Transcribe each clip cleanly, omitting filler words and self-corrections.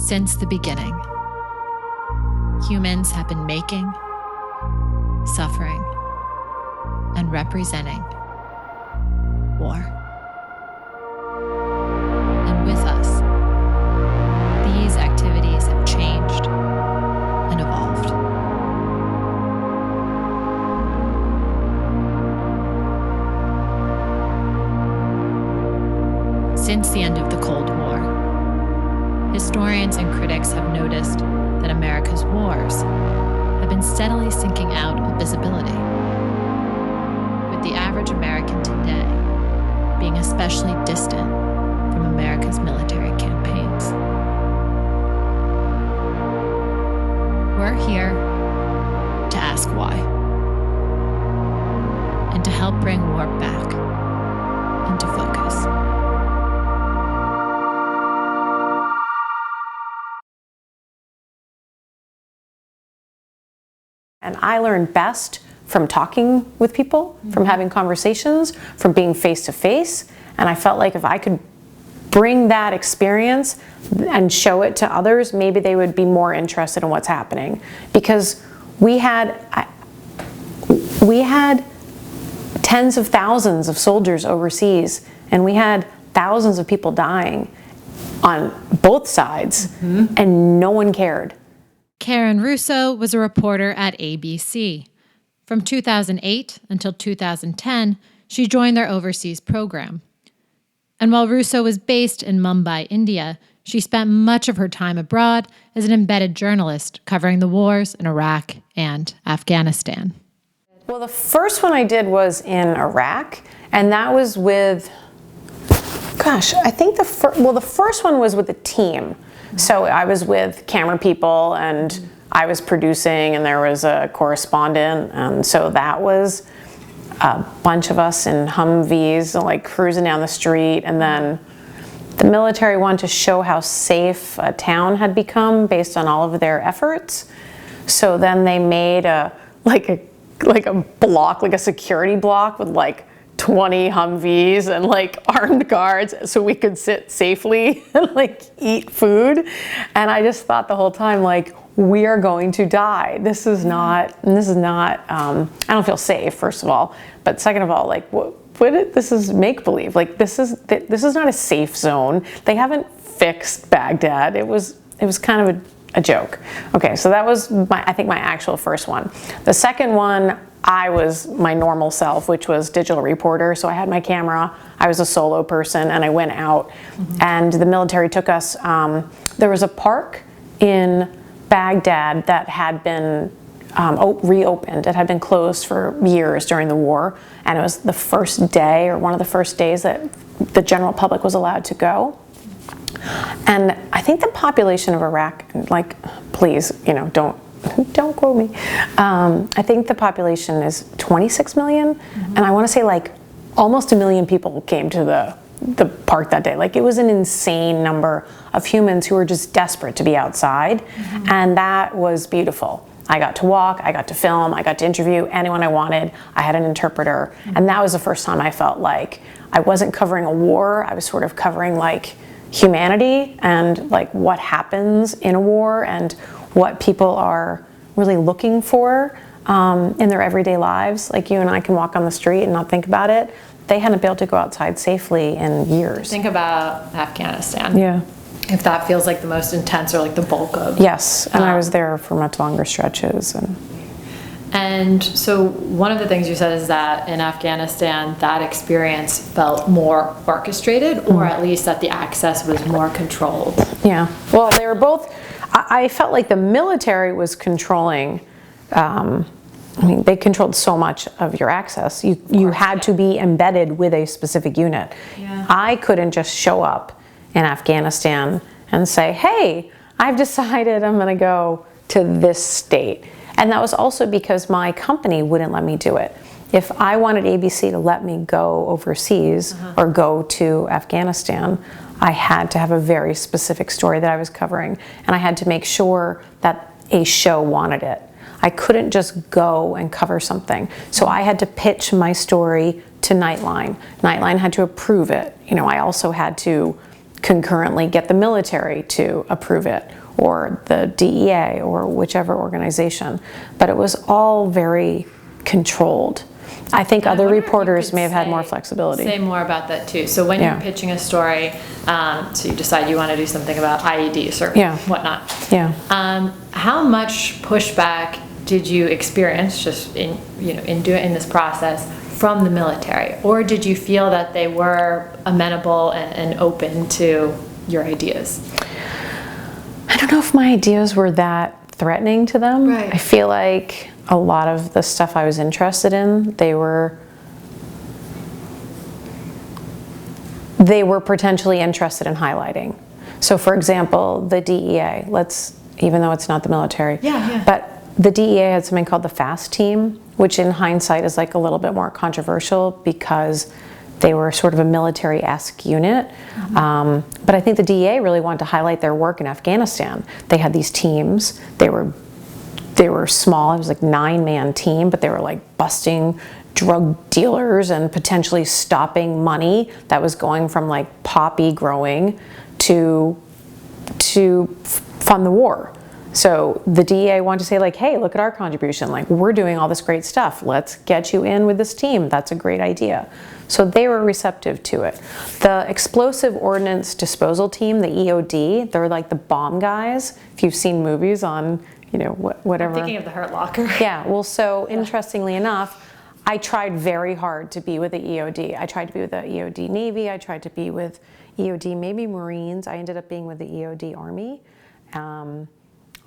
Since the beginning, humans have been making, suffering, and representing war. And with us, these activities have changed and evolved. Since the end of the Cold War, historians and critics have noticed that America's wars have been steadily sinking out of visibility, with the average American today being especially distant from America's military campaigns. We're here to ask why, and to help bring war back into focus. And I learn best from talking with people, from having conversations, from being face to face. And I felt like if I could bring that experience and show it to others, maybe they would be more interested in what's happening. Because we had tens of thousands of soldiers overseas, and we had thousands of people dying on both sides, and no one cared. Karen Russo was a reporter at ABC. From 2008 until 2010, she joined their overseas program. And while Russo was based in Mumbai, India, she spent much of her time abroad as an embedded journalist covering the wars in Iraq and Afghanistan. Well, the first one I did was in Iraq, and that was with, I think the first one was with a team. So I was with camera people, and I was producing, and there was a correspondent, and so that was a bunch of us in Humvees, like cruising down the street. And then the military wanted to show how safe a town had become based on all of their efforts. So then they made a block, like a security block with like 20 Humvees and like armed guards so we could sit safely and like eat food. And I just thought the whole time, like, we are going to die. This is not, I don't feel safe, first of all. But second of all, like, this is make-believe. Like, this is not a safe zone. They haven't fixed Baghdad. It was kind of a joke. Okay, so that was I think my actual first one. The second one, I was my normal self, which was digital reporter. So I had my camera, I was a solo person, and I went out, and the military took us, there was a park in Baghdad that had been reopened. It had been closed for years during the war, and it was the first day, or one of the first days, that the general public was allowed to go. And I think the population of Iraq, like, please, don't quote me. I think the population is 26 million, and I want to say like almost 1 million people came to the park that day. Like, it was an insane number of humans who were just desperate to be outside, and that was beautiful. I got to walk, I got to film, I got to interview anyone I wanted. I had an interpreter, and that was the first time I felt like I wasn't covering a war. I was sort of covering like humanity and like what happens in a war and what people are really looking for in their everyday lives. Like, you and I can walk on the street and not think about it. They hadn't been able to go outside safely in years. Think about Afghanistan. Yeah. If that feels like the most intense or like the bulk of. Yes, and I was there for much longer stretches. And so one of the things you said is that in Afghanistan, that experience felt more orchestrated, or at least that the access was more controlled. Yeah, well, they were both. I felt like the military was controlling, they controlled so much of your access. You had to be embedded with a specific unit. Yeah. I couldn't just show up in Afghanistan and say, hey, I've decided I'm going to go to this state. And that was also because my company wouldn't let me do it. If I wanted ABC to let me go overseas or go to Afghanistan, I had to have a very specific story that I was covering, and I had to make sure that a show wanted it. I couldn't just go and cover something. So I had to pitch my story to Nightline. Nightline had to approve it. I also had to concurrently get the military to approve it, or the DEA, or whichever organization. But it was all very controlled. I think other reporters may have had more flexibility. Say more about that too. So when you're pitching a story, so you decide you want to do something about IEDs or whatnot. Yeah. How much pushback did you experience just in this process from the military, or did you feel that they were amenable and open to your ideas? I don't know if my ideas were that threatening to them. Right. I feel like a lot of the stuff I was interested in, they were potentially interested in highlighting. So for example, the DEA, even though it's not the military, but the DEA had something called the FAST team, which in hindsight is like a little bit more controversial because they were sort of a military-esque unit. But I think the DEA really wanted to highlight their work in Afghanistan. They had these teams. They were small. It was like 9-man team, but they were like busting drug dealers and potentially stopping money that was going from like poppy growing to fund the war. So the DEA wanted to say like, hey, look at our contribution. Like, we're doing all this great stuff. Let's get you in with this team. That's a great idea. So they were receptive to it. The Explosive Ordnance Disposal Team, the EOD, they're like the bomb guys. If you've seen movies on, whatever. I'm thinking of the Hurt Locker. Yeah, well, so interestingly enough, I tried very hard to be with the EOD. I tried to be with the EOD Navy. I tried to be with EOD, maybe Marines. I ended up being with the EOD Army.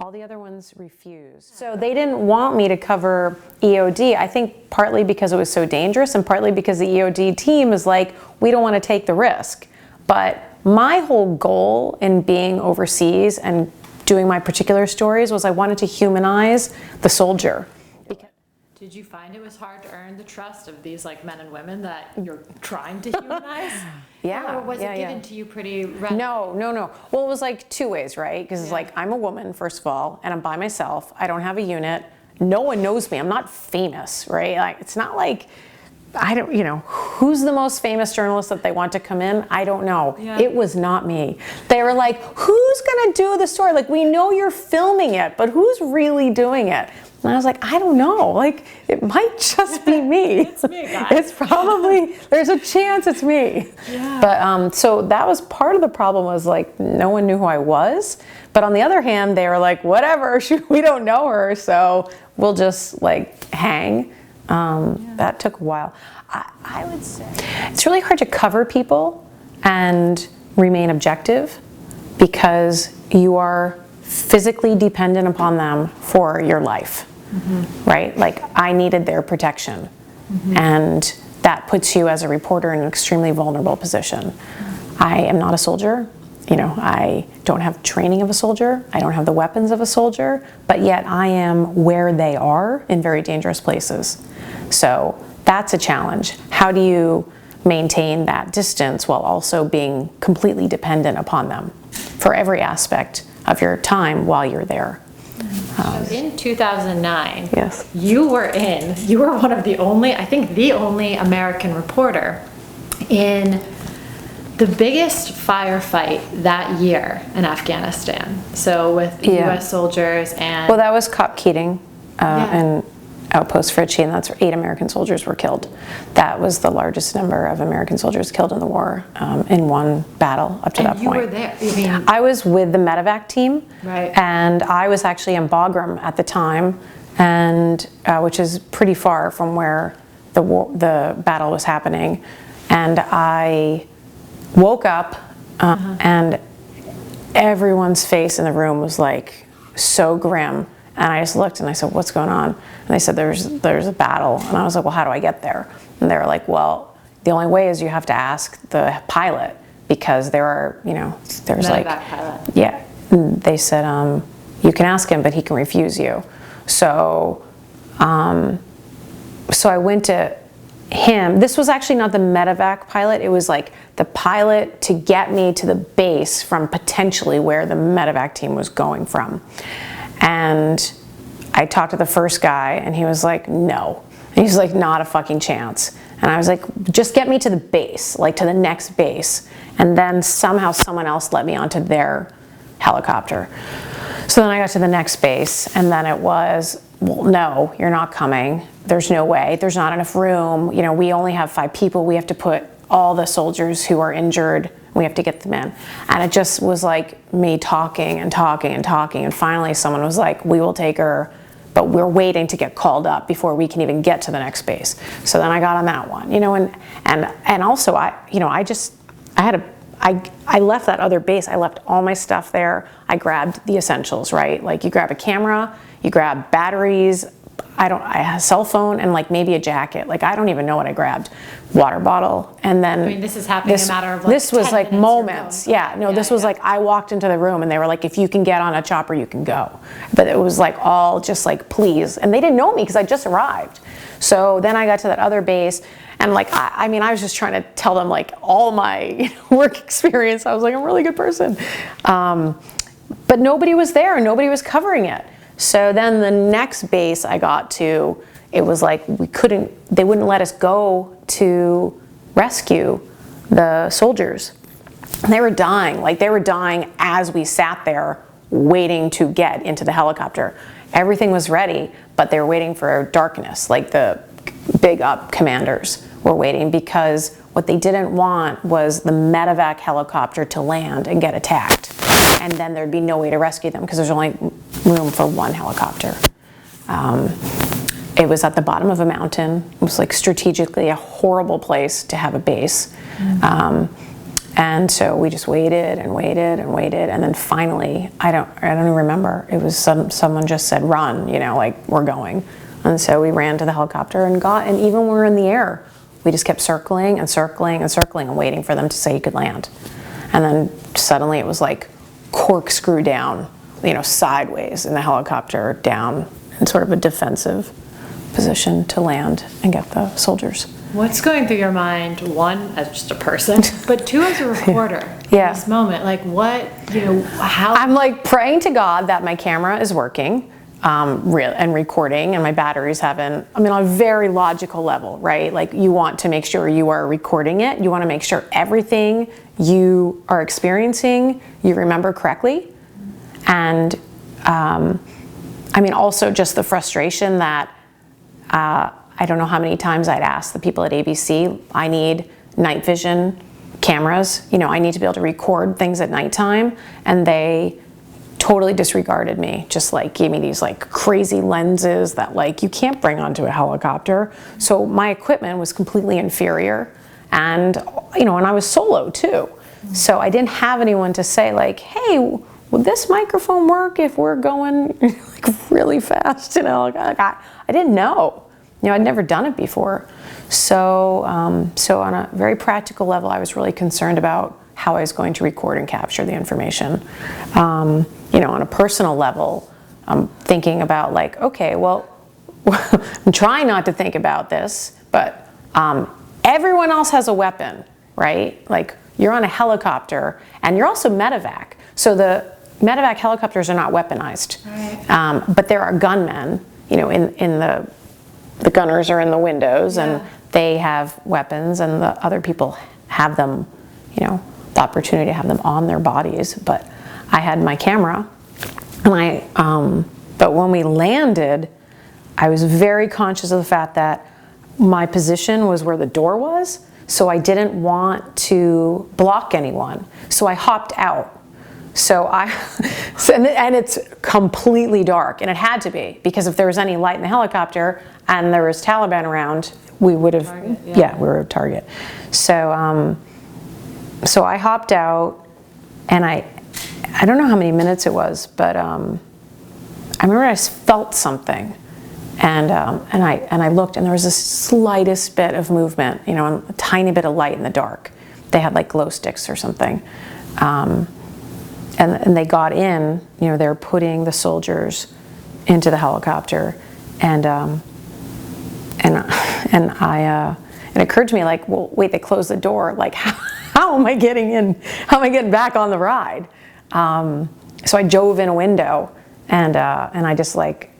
All the other ones refused. So they didn't want me to cover EOD, I think partly because it was so dangerous and partly because the EOD team is like, we don't want to take the risk. But my whole goal in being overseas and doing my particular stories was I wanted to humanize the soldier. Did you find it was hard to earn the trust of these like men and women that you're trying to humanize? Or was it given to you pretty readily? No. Well, it was like two ways, right? Because it's like, I'm a woman, first of all, and I'm by myself. I don't have a unit. No one knows me. I'm not famous, right? Like, it's not like, who's the most famous journalist that they want to come in? I don't know. Yeah. It was not me. They were like, who's gonna do the story? Like, we know you're filming it, but who's really doing it? And I was like, I don't know. Like, it might just be me. It's me, guys. It's probably, there's a chance it's me. Yeah. But so that was part of the problem, was like, no one knew who I was. But on the other hand, they were like, whatever, we don't know her, so we'll just like hang. That took a while. I would say it's really hard to cover people and remain objective because you are physically dependent upon them for your life, right? Like, I needed their protection, and that puts you as a reporter in an extremely vulnerable position. I am not a soldier. I don't have training of a soldier. I don't have the weapons of a soldier, but yet I am where they are in very dangerous places. So that's a challenge. How do you maintain that distance while also being completely dependent upon them for every aspect of your time while you're there? In 2009, yes, you were one of the only, I think the only American reporter in the biggest firefight that year in Afghanistan. So with U.S. soldiers and... Well, that was Cop Keating and Outpost Fritchie, and that's where 8 American soldiers were killed. That was the largest number of American soldiers killed in the war in one battle up to that point. And you were there? I was with the medevac team, right? And I was actually in Bagram at the time, and which is pretty far from where the battle was happening. And I woke up and everyone's face in the room was like so grim. And I just looked and I said, what's going on? And they said, there's a battle. And I was like, well, how do I get there? And they were like, well, the only way is you have to ask the pilot, because there are, there's medevac like, pilot. Yeah. And they said, you can ask him, but he can refuse you. So, so I went to him. This was actually not the medevac pilot. It was like the pilot to get me to the base from potentially where the medevac team was going from. And I talked to the first guy, and he was like, no. And he's like, not a fucking chance. And I was like, just get me to the base, like to the next base. And then somehow someone else let me onto their helicopter. So then I got to the next base, and then it was, well, no, you're not coming. There's no way. There's not enough room. You know, we only have 5 people. We have to put all the soldiers who are injured, we have to get them in. And it just was like me talking and talking and talking. And finally someone was like, we will take her, but we're waiting to get called up before we can even get to the next base. So then I got on that one, you know, and also I left that other base. I left all my stuff there. I grabbed the essentials, right? Like you grab a camera, you grab batteries, I had a cell phone and like maybe a jacket. Like I don't even know what I grabbed. Water bottle. And then I mean, this is happening in a matter of like this was 10 like minutes moments. Yeah, no, this was like I walked into the room and they were like, if you can get on a chopper, you can go. But it was like all just like, please. And they didn't know me because I just arrived. So then I got to that other base and like, I mean, I was just trying to tell them like all my work experience. I was like, I'm a really good person. But nobody was there and nobody was covering it. So then the next base I got to, it was like they wouldn't let us go to rescue the soldiers. And they were dying, like they were dying as we sat there waiting to get into the helicopter. Everything was ready, but they were waiting for darkness, like the big up commanders were waiting because what they didn't want was the medevac helicopter to land and get attacked. And then there'd be no way to rescue them because there's only room for one helicopter. It was at the bottom of a mountain. It was like strategically a horrible place to have a base. And so we just waited and waited and waited. And then finally, I don't even remember. It was someone just said, run, you know, like we're going. And so we ran to the helicopter and even when we were in the air, we just kept circling and circling and circling and waiting for them to say you could land. And then suddenly it was like corkscrew down, you know, sideways in the helicopter down in sort of a defensive position to land and get the soldiers. What's going through your mind, one, as just a person, but two, as a reporter in this moment? Like what, you know, how? I'm like praying to God that my camera is working and recording and my batteries haven't, I mean, on a very logical level, right? Like you want to make sure you are recording it. You want to make sure everything you are experiencing, you remember correctly. And I mean, also just the frustration that I don't know how many times I'd asked the people at ABC, I need night vision cameras. You know, I need to be able to record things at nighttime. And they totally disregarded me, just like gave me these like crazy lenses that like you can't bring onto a helicopter. So my equipment was completely inferior. And, you know, and I was solo too. So I didn't have anyone to say like, hey, would this microphone work if we're going like really fast? You know, like, I didn't know. You know, I'd never done it before. So, so on a very practical level, I was really concerned about how I was going to record and capture the information. You know, on a personal level, I'm thinking about like, okay, well, I'm trying not to think about this, but everyone else has a weapon, right? Like you're on a helicopter and you're also medevac. So the medevac helicopters are not weaponized, right. But there are gunmen, you know, in the gunners are in the windows and they have weapons and the other people have them, you know, the opportunity to have them on their bodies. But I had my camera and but when we landed, I was very conscious of the fact that my position was where the door was. So I didn't want to block anyone. So I hopped out. So and it's completely dark, and it had to be, because if there was any light in the helicopter and there was Taliban around, we would have, we were a target. So, so I hopped out, and I don't know how many minutes it was, but I remember I felt something, and I looked, and there was the slightest bit of movement, you know, and a tiny bit of light in the dark. They had like glow sticks or something. And they got in, you know, they're putting the soldiers into the helicopter, and it occurred to me like, well, wait, they closed the door. Like, how am I getting in? How am I getting back on the ride? So I dove in a window, and I just like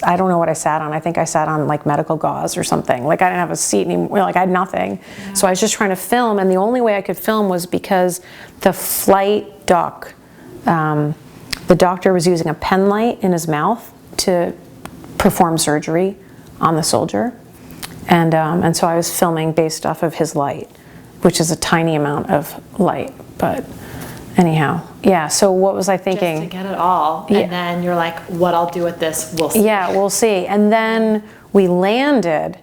I don't know what I sat on. I think I sat on like medical gauze or something. Like I didn't have a seat anymore. Like I had nothing. Yeah. So I was just trying to film, and the only way I could film was because the flight doc, the doctor was using a pen light in his mouth to perform surgery on the soldier, and so I was filming based off of his light, which is a tiny amount of light, but. Anyhow, yeah, so what was I thinking? Just to get it all, and then you're like, what I'll do with this, we'll see. Yeah, we'll see. And then we landed,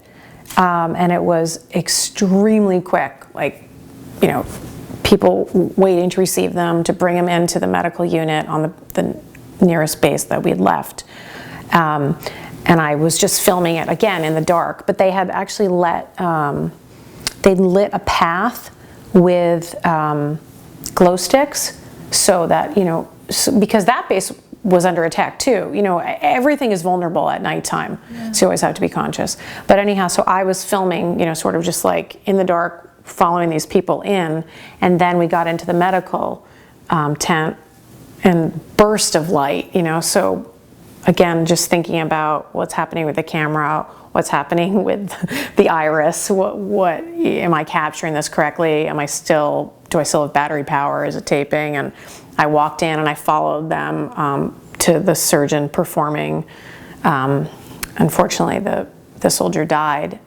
and it was extremely quick. Like, you know, people waiting to receive them, to bring them into the medical unit on the nearest base that we'd left. And I was just filming it, again, in the dark. But they had actually they'd lit a path with glow sticks, so that, you know, because that base was under attack too. You know, everything is vulnerable at nighttime, so you always have to be conscious. But anyhow, so I was filming, you know, sort of just like in the dark, following these people in, and then we got into the medical tent and burst of light, you know. So again, just thinking about what's happening with the camera, what's happening with the iris, what am I capturing this correctly? Do I still have battery power? Is it taping? And I walked in and I followed them to the surgeon performing. Unfortunately, the soldier died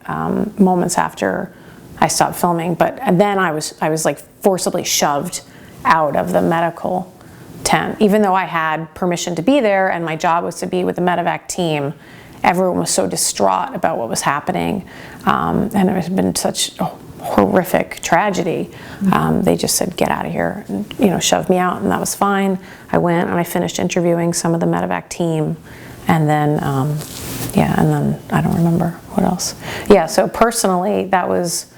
moments after I stopped filming. But then I was like forcibly shoved out of the medical tent, even though I had permission to be there and my job was to be with the medevac team. Everyone was so distraught about what was happening, and it had been such a horrific tragedy. They just said, get out of here, and, you know, shoved me out, and that was fine. I went and I finished interviewing some of the medevac team, and then and then I don't remember what else. Yeah, so personally, that was,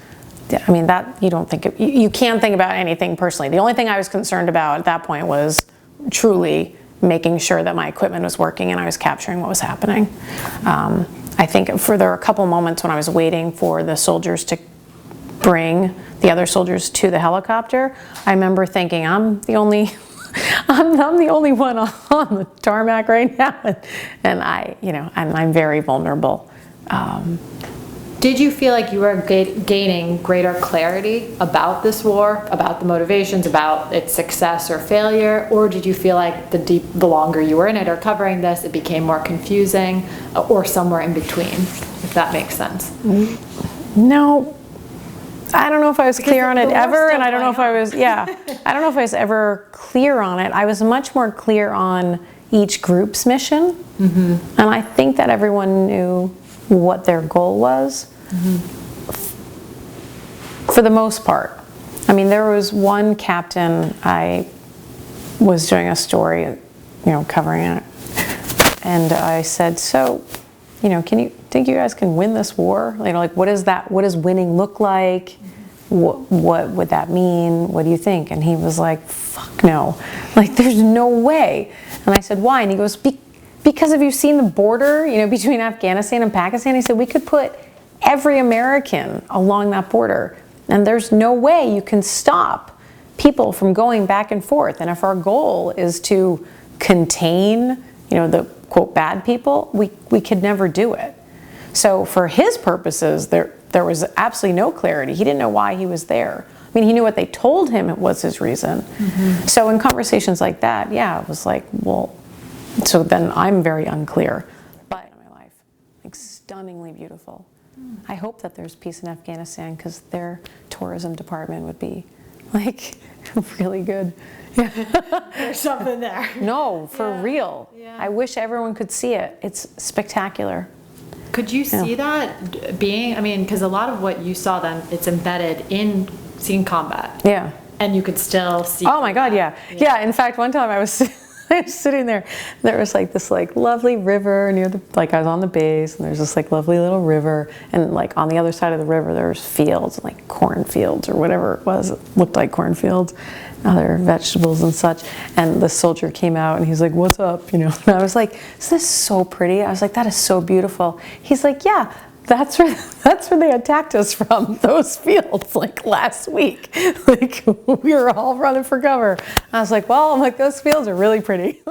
I mean, that you don't think you can't think about anything personally. The only thing I was concerned about at that point was truly making sure that my equipment was working and I was capturing what was happening. I think there were a couple moments when I was waiting for the soldiers to bring the other soldiers to the helicopter. I remember thinking, I'm the only one on the tarmac right now, and I'm very vulnerable. Did you feel like you were gaining greater clarity about this war, about the motivations, about its success or failure, or did you feel like the longer you were in it or covering this, it became more confusing, or somewhere in between, if that makes sense? No. I don't know if I was clear on it ever, and I don't know if I was, I don't know if I was ever clear on it. I was much more clear on each group's mission, and I think that everyone knew what their goal was, for the most part. I mean, there was one captain, I was doing a story, you know, covering it, and I said, so, you know, think you guys can win this war? You know, like, what does winning look like? What would that mean? What do you think? And he was like, fuck no. Like, there's no way. And I said, why? And he goes, because have you seen the border, you know, between Afghanistan and Pakistan? He said, we could put every American along that border, and there's no way you can stop people from going back and forth. And if our goal is to contain, you know, the quote bad people, we could never do it. So for his purposes, there was absolutely no clarity. He didn't know why he was there. I mean, he knew what they told him it was his reason. So in conversations like that, yeah, it was like, well, so then I'm very unclear. But in my life, like, stunningly beautiful. I hope that there's peace in Afghanistan, because their tourism department would be like really good. Yeah. There's something there. No, for real. Yeah. I wish everyone could see it. It's spectacular. Could you see that being, I mean, because a lot of what you saw then, it's embedded in seeing combat. Yeah. And you could still see. Oh my God, yeah. Yeah, in fact, one time I was sitting there, there was like this like lovely river near I was on the base, and there's this like lovely little river, and like on the other side of the river there was fields, like cornfields or whatever it was. It looked like cornfields, other vegetables and such. And the soldier came out and he's like, what's up? You know, and I was like, isn't this so pretty? I was like, that is so beautiful. He's like, yeah, that's where they attacked us from, those fields, like last week. Like, we were all running for cover. I was like, well, I'm like, those fields are really pretty.